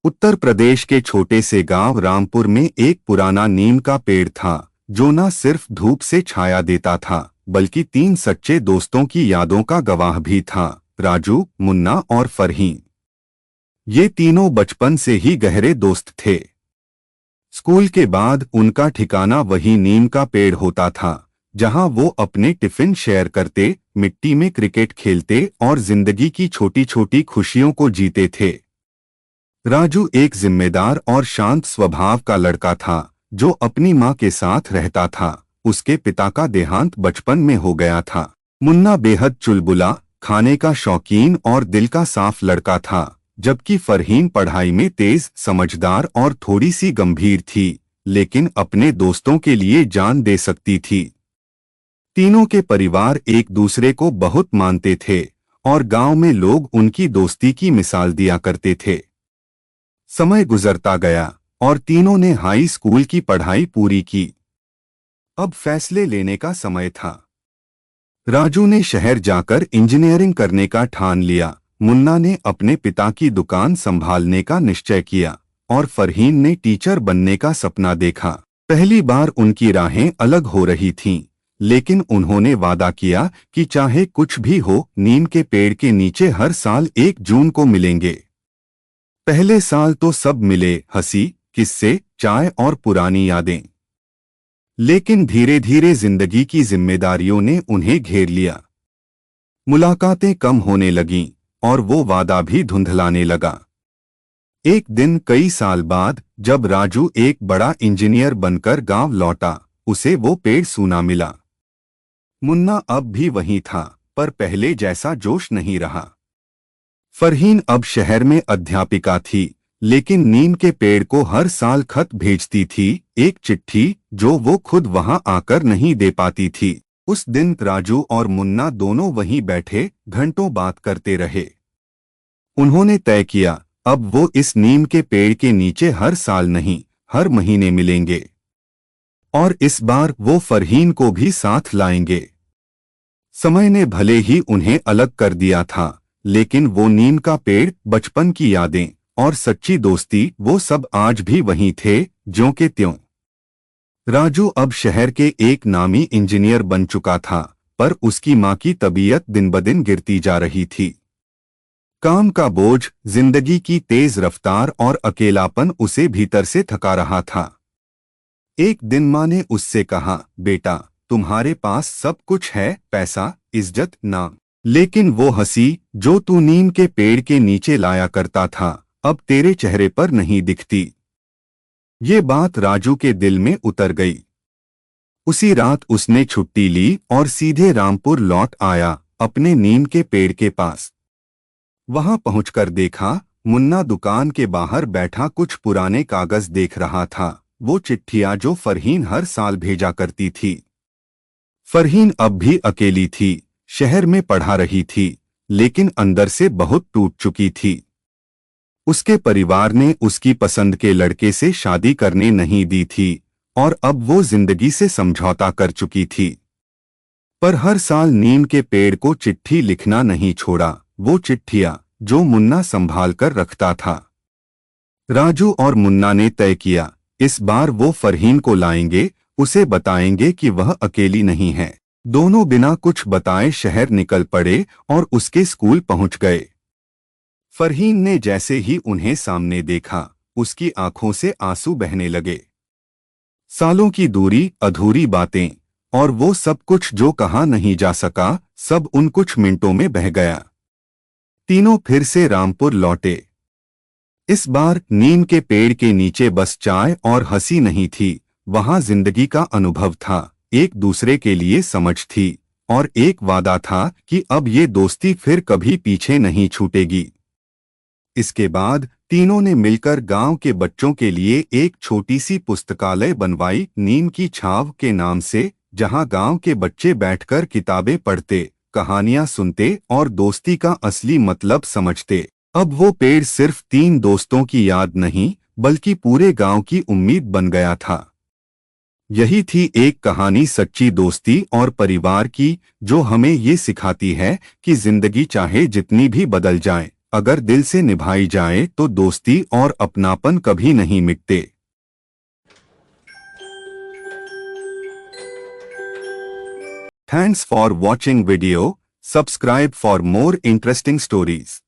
उत्तर प्रदेश के छोटे से गांव रामपुर में एक पुराना नीम का पेड़ था जो न सिर्फ धूप से छाया देता था बल्कि तीन सच्चे दोस्तों की यादों का गवाह भी था। राजू, मुन्ना और फरहीन। ये तीनों बचपन से ही गहरे दोस्त थे। स्कूल के बाद उनका ठिकाना वही नीम का पेड़ होता था जहां वो अपने टिफिन शेयर करते, मिट्टी में क्रिकेट खेलते और जिंदगी की छोटी छोटी खुशियों को जीते थे। राजू एक जिम्मेदार और शांत स्वभाव का लड़का था जो अपनी मां के साथ रहता था। उसके पिता का देहांत बचपन में हो गया था। मुन्ना बेहद चुलबुला, खाने का शौकीन और दिल का साफ लड़का था, जबकि फरहीन पढ़ाई में तेज, समझदार और थोड़ी सी गंभीर थी, लेकिन अपने दोस्तों के लिए जान दे सकती थी। तीनों के परिवार एक दूसरे को बहुत मानते थे और गांव में लोग उनकी दोस्ती की मिसाल दिया करते थे। समय गुजरता गया और तीनों ने हाई स्कूल की पढ़ाई पूरी की। अब फैसले लेने का समय था। राजू ने शहर जाकर इंजीनियरिंग करने का ठान लिया, मुन्ना ने अपने पिता की दुकान संभालने का निश्चय किया और फरहीन ने टीचर बनने का सपना देखा। पहली बार उनकी राहें अलग हो रही थीं, लेकिन उन्होंने वादा किया कि चाहे कुछ भी हो, नीम के पेड़ के नीचे हर साल 1 जून को मिलेंगे। पहले साल तो सब मिले, हंसी, किस्से, चाय और पुरानी यादें। लेकिन धीरे धीरे जिंदगी की जिम्मेदारियों ने उन्हें घेर लिया। मुलाकातें कम होने लगीं और वो वादा भी धुंधलाने लगा। एक दिन कई साल बाद जब राजू एक बड़ा इंजीनियर बनकर गांव लौटा, उसे वो पेड़ सूना मिला। मुन्ना अब भी वहीं था, पर पहले जैसा जोश नहीं रहा। फरहीन अब शहर में अध्यापिका थी, लेकिन नीम के पेड़ को हर साल खत भेजती थी, एक चिट्ठी जो वो खुद वहां आकर नहीं दे पाती थी। उस दिन राजू और मुन्ना दोनों वहीं बैठे घंटों बात करते रहे। उन्होंने तय किया, अब वो इस नीम के पेड़ के नीचे हर साल नहीं, हर महीने मिलेंगे। और इस बार वो फरहीन को भी साथ लाएंगे। समय ने भले ही उन्हें अलग कर दिया था, लेकिन वो नीम का पेड़, बचपन की यादें और सच्ची दोस्ती, वो सब आज भी वहीं थे, ज्यों के त्यों। राजू अब शहर के एक नामी इंजीनियर बन चुका था, पर उसकी मां की तबीयत दिन ब दिन गिरती जा रही थी। काम का बोझ, जिंदगी की तेज रफ्तार और अकेलापन उसे भीतर से थका रहा था। एक दिन मां ने उससे कहा, बेटा, तुम्हारे पास सब कुछ है, पैसा, इज्जत, नाम, लेकिन वो हंसी जो तू नीम के पेड़ के नीचे लाया करता था, अब तेरे चेहरे पर नहीं दिखती। ये बात राजू के दिल में उतर गई। उसी रात उसने छुट्टी ली और सीधे रामपुर लौट आया, अपने नीम के पेड़ के पास। वहां पहुंचकर देखा, मुन्ना दुकान के बाहर बैठा कुछ पुराने कागज देख रहा था, वो चिट्ठियां जो फरहीन हर साल भेजा करती थी। फरहीन अब भी अकेली थी, शहर में पढ़ा रही थी, लेकिन अंदर से बहुत टूट चुकी थी। उसके परिवार ने उसकी पसंद के लड़के से शादी करने नहीं दी थी और अब वो जिंदगी से समझौता कर चुकी थी। पर हर साल नीम के पेड़ को चिट्ठी लिखना नहीं छोड़ा, वो चिट्ठियां जो मुन्ना संभाल कर रखता था। राजू और मुन्ना ने तय किया, इस बार वो फरहीन को लाएंगे, उसे बताएंगे कि वह अकेली नहीं है। दोनों बिना कुछ बताए शहर निकल पड़े और उसके स्कूल पहुंच गए। फरहीन ने जैसे ही उन्हें सामने देखा, उसकी आंखों से आंसू बहने लगे। सालों की दूरी, अधूरी बातें और वो सब कुछ जो कहा नहीं जा सका, सब उन कुछ मिनटों में बह गया। तीनों फिर से रामपुर लौटे। इस बार नीम के पेड़ के नीचे बस चाय और हंसी नहीं थी, वहां जिंदगी का अनुभव था, एक दूसरे के लिए समझ थी और एक वादा था कि अब ये दोस्ती फिर कभी पीछे नहीं छूटेगी। इसके बाद तीनों ने मिलकर गांव के बच्चों के लिए एक छोटी सी पुस्तकालय बनवाई, नीम की छाव के नाम से, जहां गांव के बच्चे बैठकर किताबें पढ़ते, कहानियां सुनते और दोस्ती का असली मतलब समझते। अब वो पेड़ सिर्फ 3 दोस्तों की याद नहीं, बल्कि पूरे गांव की उम्मीद बन गया था। यही थी एक कहानी सच्ची दोस्ती और परिवार की, जो हमें ये सिखाती है कि जिंदगी चाहे जितनी भी बदल जाए, अगर दिल से निभाई जाए तो दोस्ती और अपनापन कभी नहीं मिटते। Thanks for watching video. Subscribe for more interesting stories.